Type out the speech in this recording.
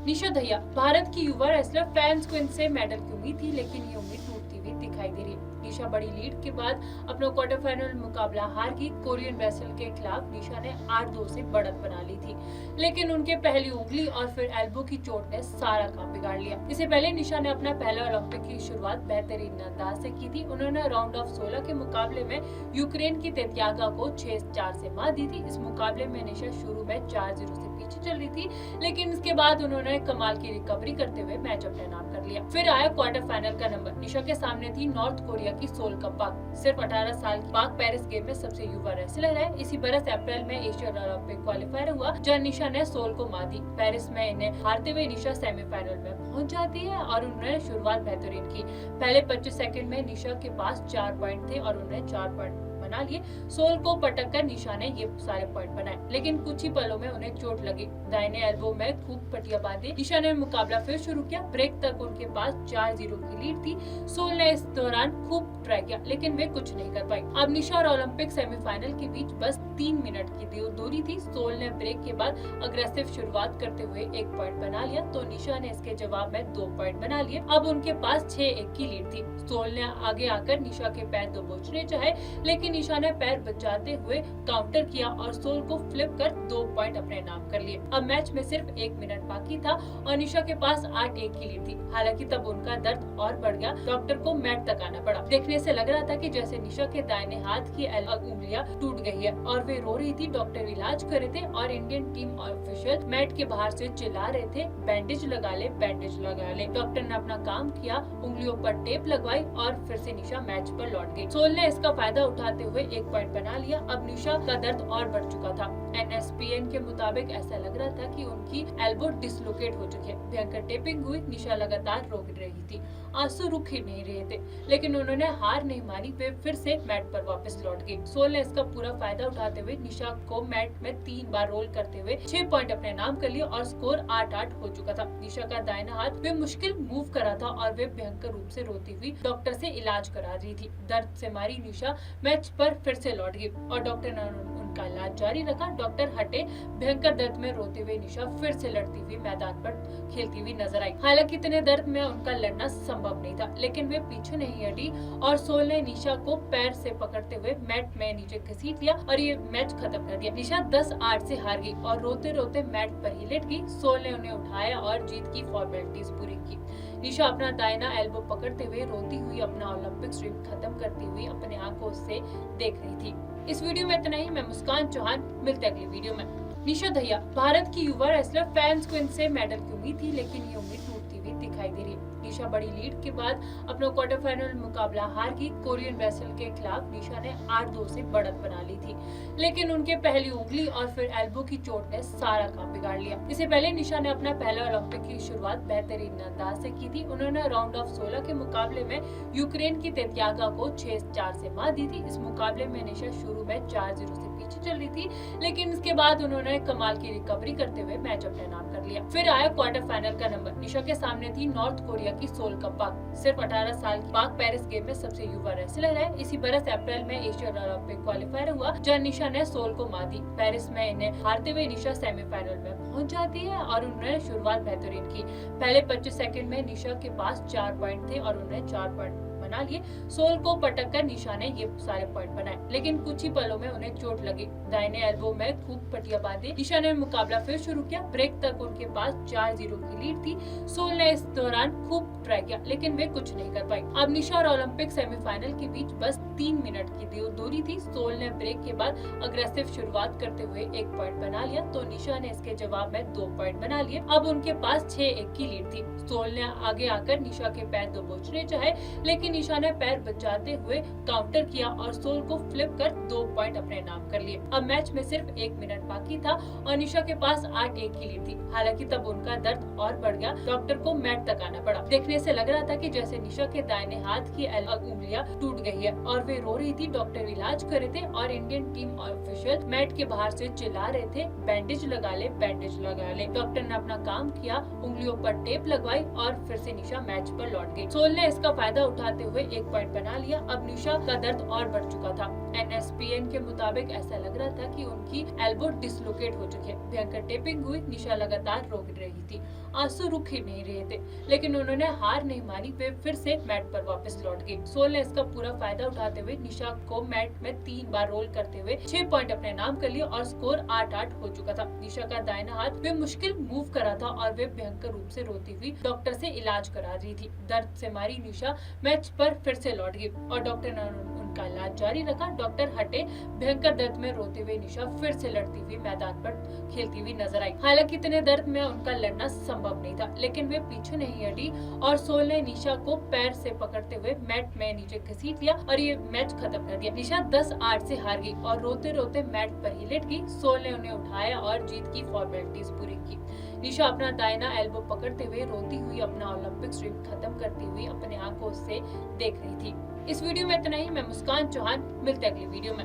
निशा दहिया भारत की युवा wrestler, fans को इनसे मेडल की उम्मीद थी, लेकिन ये उम्मीद टूटती हुई दिखाई दे रही है। निशा बड़ी लीड के बाद अपना क्वार्टर फाइनल मुकाबला हार गई। कोरियन रेसलर के खिलाफ निशा ने 8-2 से बढ़त बना ली थी, लेकिन उनके पहली उंगली और फिर एल्बो की चोट ने सारा काम बिगाड़ लिया। इससे पहले निशा ने अपना पहला ओलंपिक की शुरुआत बेहतरीन अंदाज से की थी। उन्होंने राउंड ऑफ 16 के मुकाबले में यूक्रेन की तेत्यागा को 6-4 से मात दी थी। इस मुकाबले में निशा शुरू में 4-0 से पीछे चल रही थी, लेकिन इसके बाद उन्होंने कमाल की रिकवरी करते हुए मैच अपने नाम कर लिया। फिर आया क्वार्टर फाइनल का नंबर। निशा के सामने थी नॉर्थ कोरिया की सोल कपाक। सिर्फ 18 साल की पाक पेरिस गेम में सबसे युवा रेसलर है। इसी बरस अप्रैल में एशियन ओलंपिक क्वालिफायर हुआ, जहां निशा ने सोल को मात दी। पेरिस में इन्हें हारते हुए निशा सेमीफाइनल में पहुंच जाती है और उन्होंने शुरुआत बेहतरीन की। पहले 25 सेकंड में निशा के पास 4 पॉइंट थे और उन्होंने 4 पॉइंट बना लिए। सोल को पटक कर निशा ने ये सारे पॉइंट बनाए, लेकिन कुछ ही पलों में उन्हें चोट लगी। दाहिने एल्बो में खूब पटिया बांधी। निशा ने मुकाबला फिर शुरू किया। ब्रेक तक उनके पास 4-0 की लीड थी। सोल ने इस दौरान खूब ट्राई किया, लेकिन वे कुछ नहीं कर पाई। अब निशा और ओलंपिक सेमीफाइनल के बीच बस 3 मिनट की दूरी थी। सोल ने ब्रेक के बाद अग्रेसिव शुरुआत करते हुए 1 पॉइंट बना लिया, तो निशा ने इसके जवाब में 2 पॉइंट बना लिए। अब उनके पास 6-1 की लीड थी। सोल ने आगे आकर निशा के पैर दबोचने चाहे, लेकिन निशा ने पैर बचाते हुए काउंटर किया और सोल को फ्लिप कर 2 पॉइंट अपने नाम कर लिए। अब मैच में सिर्फ 1 मिनट बाकी था और निशा के पास 8-1 की लीड थी। हालांकि तब उनका दर्द और बढ़ गया। डॉक्टर को मैट तक आना पड़ा। देखने से लग रहा था कि जैसे निशा के दाहिने हाथ की उंगलियां टूट गई है और वे रो रही थी। डॉक्टर इलाज कर रहे थे और इंडियन टीम ऑफिशियल मैट के बाहर से चिल्ला रहे थे, बैंडेज लगा ले, बैंडेज लगा ले। डॉक्टर ने अपना काम किया, उंगलियों पर टेप लगवाई और फिर से निशा मैच पर लौट गई। सोल ने इसका फायदा उठाते हुए 1 पॉइंट बना लिया। अब निशा का दर्द और बढ़ चुका था। NSPN के मुताबिक ऐसा लग रहा था कि उनकी एल्बो डिसलोकेट हो चुकी है। भयंकर टेपिंग हुई। निशा लगातार रो रही थी, आंसू रुक ही नहीं रहे थे, लेकिन उन्होंने हार नहीं मानी। वे फिर से मैट पर वापस लौट गई। सोल ने इसका पूरा फायदा उठाते हुए निशा को मैट में 3 बार रोल करते हुए 6 पॉइंट अपने नाम कर लिए और स्कोर 8-8 हो चुका था। निशा का दाहिना हाथ वे मुश्किल मूव करा था और वे भयंकर रूप से रोती हुई डॉक्टर से इलाज करा रही थी। दर्द से मारी निशा मैच पर फिर से लौट गई और डॉक्टर ने उनका इलाज जारी रखा। डॉक्टर हटे। भयंकर दर्द में रोते हुए निशा फिर से लड़ती हुई मैदान पर खेलती हुई नजर आई। हालांकि इतने दर्द में उनका लड़ना संभव नहीं था, लेकिन वे पीछे नहीं हटी और सोल ने निशा को पैर से पकड़ते हुए मैट में नीचे घसीट लिया और ये मैच खत्म कर दिया। निशा 10-8 से हार गई और रोते रोते मैट पर ही लेट गई। सोल ने उन्हें उठाया और जीत की फॉर्मेलिटीज पूरी की। निशा अपना दाहिना एल्बो पकड़ते हुए रोती हुई अपना ओलंपिक स्ट्रीम खत्म करती हुई अपने आंखों से देख रही थी। इस वीडियो में इतना ही। मैं मुस्कान चौहान, मिलते अगली वीडियो में। निशा दहिया भारत की युवा रेसलर, फैंस को इनसे मेडल की उम्मीद थी, लेकिन ये उम्मीद टूटती हुई दिखाई दे रही है। निशा बड़ी लीड के बाद अपना क्वार्टर फाइनल मुकाबला हार गई। कोरियन रेसलर के खिलाफ निशा ने 8-2 से बढ़त बना ली थी, लेकिन उनके पहली उंगली और फिर एल्बो की चोट ने सारा काम बिगाड़ लिया। इससे पहले निशा ने अपना पहला ओलंपिक की शुरुआत बेहतरीन अंदाज से की थी। उन्होंने राउंड ऑफ 16 के मुकाबले में यूक्रेन की तेत्यागा को 6-4 से मात दी थी। इस मुकाबले में निशा शुरू में 4-0 से पीछे चल रही थी, लेकिन इसके बाद उन्होंने कमाल की रिकवरी करते हुए मैच अपने नाम कर लिया। फिर आया क्वार्टर फाइनल का नंबर। निशा के सामने थी नॉर्थ कोरिया की सोल कपाक। सिर्फ 18 साल की पाक पेरिस गेम में सबसे युवा रेसलर है। इसी बरस अप्रैल में एशियन ओलंपिक क्वालिफायर हुआ, जहां निशा ने सोल को मात दी। पेरिस में इन्हें हारते हुए निशा सेमीफाइनल में पहुंच जाती है और उन्होंने शुरुआत बेहतरीन की। पहले 25 सेकंड में निशा के पास 4 पॉइंट थे और उन्होंने 4 पॉइंट बना लिए। सोल को पटक कर निशा ने ये सारे पॉइंट बनाए, लेकिन कुछ ही पलों में उन्हें चोट लगी। दाहिने एल्बो में खूब पटिया बांधी। निशा ने मुकाबला फिर शुरू किया। ब्रेक तक उनके पास 4-0 की लीड थी। सोल ने इस दौरान खूब ट्राई किया, लेकिन वे कुछ नहीं कर पाई। अब निशा और ओलंपिक सेमीफाइनल के बीच बस 3 मिनट की दूरी थी। सोल ने ब्रेक के बाद अग्रेसिव शुरुआत करते हुए 1 पॉइंट बना लिया, तो निशा ने इसके जवाब में 2 पॉइंट बना लिए। अब उनके पास 6-1 की लीड थी। सोल ने आगे आकर निशा के पैर दबोचने चाहे, लेकिन निशा ने पैर बचाते हुए काउंटर किया और सोल को फ्लिप कर 2 पॉइंट अपने नाम कर लिए। अब मैच में सिर्फ 1 मिनट बाकी था और निशा के पास 8-1 की लीड थी। हालांकि तब उनका दर्द और बढ़ गया। डॉक्टर को मैट तक आना पड़ा। देखने से लग रहा था कि जैसे निशा के दाहिने हाथ की उंगलियां टूट गई है और वे रो रही थी। डॉक्टर इलाज कर रहे थे और इंडियन टीम ऑफिशियल मैट के बाहर से चिल्ला रहे थे, बैंडेज लगा ले, बैंडेज लगा ले। डॉक्टर ने अपना काम किया, उंगलियों पर टेप लगवाई और फिर से निशा मैच पर लौट गई। सोल ने इसका फायदा उठाते बढ़ाते हुए 1 पॉइंट बना लिया। अब निशा का दर्द और बढ़ चुका था। NSPN के मुताबिक ऐसा लग रहा था कि उनकी एल्बो डिसलोकेट हो चुकी है। भयंकर टेपिंग हुई, निशा लगातार रो रही थी, आंसू रुक ही नहीं रहे थे, लेकिन उन्होंने हार नहीं मानी। वे फिर से मैट पर वापस लौट गई। सोल ने इसका पूरा फायदा उठाते हुए निशा को मैट में 3 बार रोल करते हुए 6 पॉइंट अपने नाम कर लिए और स्कोर 8-8 हो चुका था। निशा का दाहिना हाथ वे मुश्किल मूव करा था और वे भयंकर रूप से रोती हुई डॉक्टर से इलाज करा रही थी। दर्द से मारी निशा मैच पर फिर से लौट गई और डॉक्टर ने उनका इलाज जारी रखा। डॉक्टर हटे। भयंकर दर्द में रोते हुए निशा फिर से लड़ती हुई मैदान पर खेलती हुई नजर आई। हालांकि इतने दर्द में उनका लड़ना संभव नहीं था, लेकिन वे पीछे नहीं हटी और सोल ने निशा को पैर से पकड़ते हुए मैट में नीचे घसीट लिया और ये मैच खत्म कर दिया। निशा 10-8 से हार गई और रोते रोते मैट पर ही लेट गई। सोल ने उन्हें उठाया और जीत की फॉर्मेलिटीज पूरी की। निशा अपना दाहिना एल्बो पकड़ते हुए रोती हुई अपना ओलंपिक ड्रीम खत्म करती हुई अपने आंखों से देख रही थी। इस वीडियो में इतना ही। मैं मुस्कान चौहान, मिलते अगली वीडियो में।